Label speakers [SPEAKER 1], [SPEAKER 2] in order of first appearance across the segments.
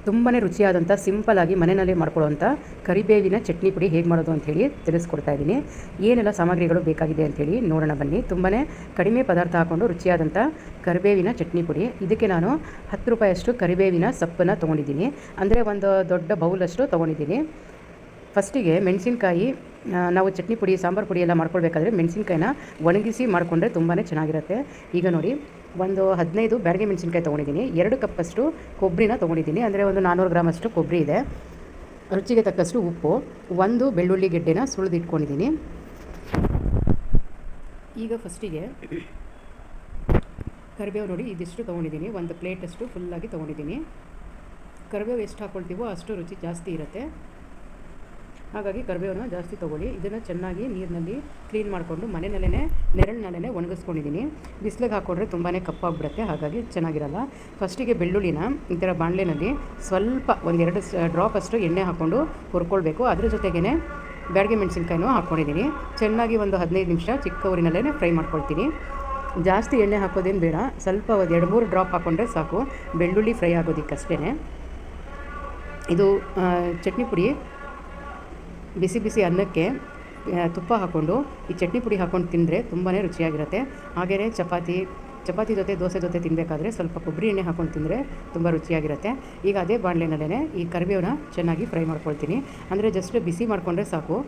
[SPEAKER 1] ತುಂಬಾ ರುಚಿಯಾದಂಥ ಸಿಂಪಲಾಗಿ ಮನೆಯಲ್ಲೇ ಮಾಡ್ಕೊಳ್ಳೋವಂಥ ಕರಿಬೇವಿನ ಚಟ್ನಿ ಪುಡಿ ಹೇಗೆ ಮಾಡೋದು ಅಂಥೇಳಿ ತಿಳಿಸ್ಕೊಡ್ತಾ ಇದ್ದೀನಿ. ಏನೆಲ್ಲ ಸಾಮಗ್ರಿಗಳು ಬೇಕಾಗಿದೆ ಅಂಥೇಳಿ ನೋಡೋಣ ಬನ್ನಿ. ತುಂಬಾ ಕಡಿಮೆ ಪದಾರ್ಥ ಹಾಕ್ಕೊಂಡು ರುಚಿಯಾದಂಥ ಕರಿಬೇವಿನ ಚಟ್ನಿ ಪುಡಿ. ಇದಕ್ಕೆ ನಾನು 10 ರೂಪಾಯಿಯಷ್ಟು ಕರಿಬೇವಿನ ಸೊಪ್ಪನ್ನು ತೊಗೊಂಡಿದ್ದೀನಿ. ಅಂದರೆ ಒಂದು ದೊಡ್ಡ ಬೌಲಷ್ಟು ತೊಗೊಂಡಿದ್ದೀನಿ. ಫಸ್ಟಿಗೆ ಮೆಣಸಿನ್ಕಾಯಿ, ನಾವು ಚಟ್ನಿ ಪುಡಿ ಸಾಂಬಾರು ಪುಡಿ ಎಲ್ಲ ಮಾಡ್ಕೊಳ್ಬೇಕಾದ್ರೆ ಮೆಣಸಿನ್ಕಾಯಿನ ಒಣಗಿಸಿ ಮಾಡಿಕೊಂಡ್ರೆ ತುಂಬಾ ಚೆನ್ನಾಗಿರುತ್ತೆ. ಈಗ ನೋಡಿ, ಒಂದು 15 ಬ್ಯಾಡಗಿ ಮೆಣಸಿನ್ಕಾಯಿ ತೊಗೊಂಡಿದ್ದೀನಿ. 2 ಕಪ್ಪಷ್ಟು ಕೊಬ್ಬರಿನ ತೊಗೊಂಡಿದ್ದೀನಿ. ಅಂದರೆ ಒಂದು 400 ಗ್ರಾಮಷ್ಟು ಕೊಬ್ಬರಿ ಇದೆ. ರುಚಿಗೆ ತಕ್ಕಷ್ಟು ಉಪ್ಪು, 1 ಬೆಳ್ಳುಳ್ಳಿ ಗೆಡ್ಡೆನ ಸುಳಿದಿಟ್ಕೊಂಡಿದ್ದೀನಿ. ಈಗ ಫಸ್ಟಿಗೆ ಕರಿಬೇವು ನೋಡಿ ಇದಿಷ್ಟು ತೊಗೊಂಡಿದ್ದೀನಿ. ಒಂದು ಪ್ಲೇಟಷ್ಟು ಫುಲ್ಲಾಗಿ ತೊಗೊಂಡಿದ್ದೀನಿ. ಕರಿಬೇವು ಎಷ್ಟು ಹಾಕ್ಕೊಳ್ತೀವೋ ಅಷ್ಟು ರುಚಿ ಜಾಸ್ತಿ ಇರುತ್ತೆ. ಹಾಗಾಗಿ ಕರಿಬೇವನ್ನ ಜಾಸ್ತಿ ತೊಗೊಳ್ಳಿ. ಇದನ್ನು ಚೆನ್ನಾಗಿ ನೀರಿನಲ್ಲಿ ಕ್ಲೀನ್ ಮಾಡಿಕೊಂಡು ಮನೆಯಲ್ಲೇ ನೆರಳಿನಲ್ಲೇ ಒಣಗಿಸ್ಕೊಂಡಿದ್ದೀನಿ. ಬಿಸಿಲಿಗೆ ಹಾಕ್ಕೊಂಡ್ರೆ ತುಂಬಾ ಕಪ್ಪಾಗ್ಬಿಡುತ್ತೆ, ಹಾಗಾಗಿ ಚೆನ್ನಾಗಿರಲ್ಲ. ಫಸ್ಟಿಗೆ ಬೆಳ್ಳುಳ್ಳಿನ ಈ ಥರ ಬಾಣಲೆನಲ್ಲಿ ಸ್ವಲ್ಪ 1-2 ಡ್ರಾಪ್ ಅಷ್ಟು ಎಣ್ಣೆ ಹಾಕ್ಕೊಂಡು ಹುರ್ಕೊಳ್ಬೇಕು. ಅದ್ರ ಜೊತೆಗೇ ಬ್ಯಾಡಗಿ ಮೆಣಸಿನ್ಕಾಯಿನೂ ಹಾಕ್ಕೊಂಡಿದ್ದೀನಿ. ಚೆನ್ನಾಗಿ ಒಂದು 15 ನಿಮಿಷ ಚಿಕ್ಕ ಊರಿನಲ್ಲೇ ಫ್ರೈ ಮಾಡ್ಕೊಳ್ತೀನಿ. ಜಾಸ್ತಿ ಎಣ್ಣೆ ಹಾಕೋದೇನು ಬೇಡ, ಸ್ವಲ್ಪ 2-3 ಡ್ರಾಪ್ ಹಾಕ್ಕೊಂಡ್ರೆ ಸಾಕು, ಬೆಳ್ಳುಳ್ಳಿ ಫ್ರೈ ಆಗೋದಕ್ಕಷ್ಟೇ. ಇದು ಚಟ್ನಿ ಪುಡಿ ಬಿಸಿ ಬಿಸಿ ಅನ್ನಕ್ಕೆ ತುಪ್ಪ ಹಾಕ್ಕೊಂಡು ಈ ಚಟ್ನಿ ಪುಡಿ ಹಾಕ್ಕೊಂಡು ತಿಂದರೆ ತುಂಬಾ ರುಚಿಯಾಗಿರುತ್ತೆ. ಹಾಗೆಯೇ ಚಪಾತಿ ಜೊತೆ ದೋಸೆ ಜೊತೆ ತಿನ್ನಬೇಕಾದ್ರೆ ಸ್ವಲ್ಪ ಕೊಬ್ಬರಿ ಎಣ್ಣೆ ಹಾಕ್ಕೊಂಡು ತಿಂದರೆ ತುಂಬ ರುಚಿಯಾಗಿರುತ್ತೆ. ಈಗ ಅದೇ ಬಾಣಲೆನಲ್ಲೇ ಈ ಕರಿಬೇವನ್ನ ಚೆನ್ನಾಗಿ ಫ್ರೈ ಮಾಡ್ಕೊಳ್ತೀನಿ. ಅಂದರೆ ಜಸ್ಟ್ ಬಿಸಿ ಮಾಡಿಕೊಂಡ್ರೆ ಸಾಕು.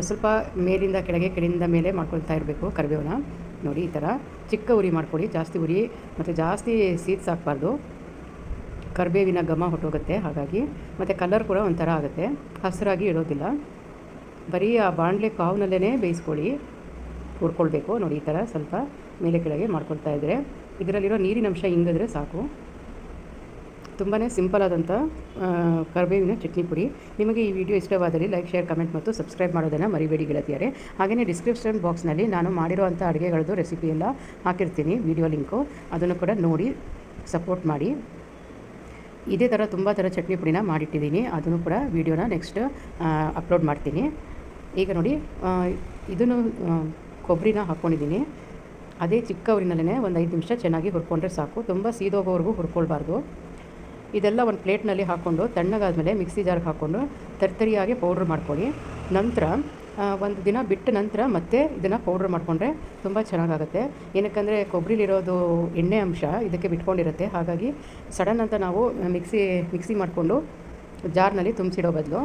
[SPEAKER 1] ಸ್ವಲ್ಪ ಮೇಲಿಂದ ಕೆಳಗೆ, ಕೆಳಗಿಂದ ಮೇಲೆ ಮಾಡ್ಕೊಳ್ತಾ ಇರಬೇಕು ಕರಿಬೇವನ್ನ. ನೋಡಿ, ಈ ಥರ ಚಿಕ್ಕ ಉರಿ ಮಾಡ್ಕೊಳ್ಳಿ, ಜಾಸ್ತಿ ಉರಿ ಮತ್ತು ಜಾಸ್ತಿ ಸೀದ್ ಸಾಕಬಾರ್ದು. ಕರಿಬೇವಿನ ಘಮ ಹೊಟ್ಟೋಗುತ್ತೆ, ಹಾಗಾಗಿ. ಮತ್ತು ಕಲರ್ ಕೂಡ ಒಂಥರ ಆಗುತ್ತೆ, ಹಸಿರಾಗಿ ಇರೋದಿಲ್ಲ. ಬರೀ ಆ ಬಾಣಲೆ ಕಾವಿನಲ್ಲೇ ಬೇಯಿಸ್ಕೊಳ್ಳಿ, ಹುರ್ಕೊಳ್ಬೇಕು. ನೋಡಿ, ಈ ಥರ ಸ್ವಲ್ಪ ಮೇಲೆ ಕೆಳಗೆ ಮಾಡ್ಕೊಳ್ತಾ ಇದ್ದರೆ ಇದರಲ್ಲಿರೋ ನೀರಿನಂಶ ಇಂಗಿದ್ರೆ ಸಾಕು. ತುಂಬಾ ಸಿಂಪಲಾದಂಥ ಕರಿಬೇವಿನ ಚಟ್ನಿ ಪುಡಿ. ನಿಮಗೆ ಈ ವಿಡಿಯೋ ಇಷ್ಟವಾದಲ್ಲಿ ಲೈಕ್, ಶೇರ್, ಕಮೆಂಟ್ ಮತ್ತು ಸಬ್ಸ್ಕ್ರೈಬ್ ಮಾಡೋದನ್ನು ಮರಿಬೇಡಿ ಗೆಳತಿಯರೇ. ಹಾಗೆಯೇ ಡಿಸ್ಕ್ರಿಪ್ಷನ್ ಬಾಕ್ಸ್ನಲ್ಲಿ ನಾನು ಮಾಡಿರೋವಂಥ ಅಡುಗೆಗಳದ್ದು ರೆಸಿಪಿ ಎಲ್ಲ ಹಾಕಿರ್ತೀನಿ, ವಿಡಿಯೋ ಲಿಂಕು. ಅದನ್ನು ಕೂಡ ನೋಡಿ ಸಪೋರ್ಟ್ ಮಾಡಿ. ಇದೇ ಥರ ತುಂಬ ಥರ ಚಟ್ನಿ ಪುಡಿನ ಮಾಡಿಟ್ಟಿದ್ದೀನಿ, ಅದನ್ನು ಕೂಡ ವೀಡಿಯೋನ ನೆಕ್ಸ್ಟ್ ಅಪ್ಲೋಡ್ ಮಾಡ್ತೀನಿ. ಈಗ ನೋಡಿ, ಇದನ್ನು ಕೊಬ್ಬರಿನ ಹಾಕ್ಕೊಂಡಿದ್ದೀನಿ. ಅದೇ ಚಿಕ್ಕ ಊರಿನಲ್ಲೇ ಒಂದು 5 ನಿಮಿಷ ಚೆನ್ನಾಗಿ ಹುರ್ಕೊಂಡ್ರೆ ಸಾಕು, ತುಂಬ ಸೀದೋಗೋವರೆಗೂ ಹುರ್ಕೊಳ್ಬಾರ್ದು. ಇದೆಲ್ಲ ಒಂದು ಪ್ಲೇಟ್ನಲ್ಲಿ ಹಾಕ್ಕೊಂಡು ತಣ್ಣಗಾದಮೇಲೆ ಮಿಕ್ಸಿ ಜಾರ್ಗೆ ಹಾಕ್ಕೊಂಡು ತರ್ತರಿಯಾಗಿ ಪೌಡ್ರ್ ಮಾಡ್ಕೊಳ್ಳಿ. ನಂತರ ಒಂದು ದಿನ ಬಿಟ್ಟ ನಂತರ ಮತ್ತೆ ಇದನ್ನು ಪೌಡ್ರ್ ಮಾಡಿಕೊಂಡ್ರೆ ತುಂಬ ಚೆನ್ನಾಗಾಗುತ್ತೆ. ಏನಕ್ಕಂದರೆ ಕೊಬ್ಬರಿಲಿರೋದು ಎಣ್ಣೆ ಅಂಶ ಇದಕ್ಕೆ ಬಿಟ್ಕೊಂಡಿರುತ್ತೆ. ಹಾಗಾಗಿ ಸಡನ್ ಅಂತ ನಾವು ಮಿಕ್ಸಿ ಮಾಡಿಕೊಂಡು ಜಾರ್ನಲ್ಲಿ ತುಂಬಿಸಿಡೋ ಬದಲು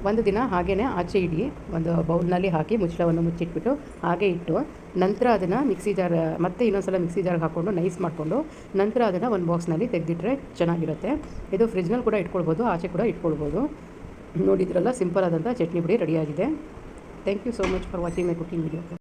[SPEAKER 1] ಒಂದು ದಿನ ಹಾಗೇ ಆಚೆ ಇಡಿ, ಒಂದು ಬೌಲ್ನಲ್ಲಿ ಹಾಕಿ ಮುಚ್ಚಳವನ್ನು ಮುಚ್ಚಿಟ್ಬಿಟ್ಟು ಹಾಗೆ ಇಟ್ಟು ನಂತರ ಅದನ್ನು ಮತ್ತೆ ಇನ್ನೊಂದು ಸಲ ಮಿಕ್ಸಿ ಜಾರ್ಗೆ ಹಾಕ್ಕೊಂಡು ನೈಸ್ ಮಾಡಿಕೊಂಡು ನಂತರ ಅದನ್ನು ಒಂದು ಬಾಕ್ಸ್ನಲ್ಲಿ ತೆಗೆದಿಟ್ರೆ ಚೆನ್ನಾಗಿರುತ್ತೆ. ಇದು ಫ್ರಿಜ್ನಲ್ಲಿ ಕೂಡ ಇಟ್ಕೊಳ್ಬೋದು, ಆಚೆ ಕೂಡ ಇಟ್ಕೊಳ್ಬೋದು. ನೋಡಿದ್ರಲ್ಲ, ಸಿಂಪಲ್ ಆದಂಥ ಚಟ್ನಿ ಪುಡಿ ರೆಡಿಯಾಗಿದೆ. Thank you so much for watching my cooking video.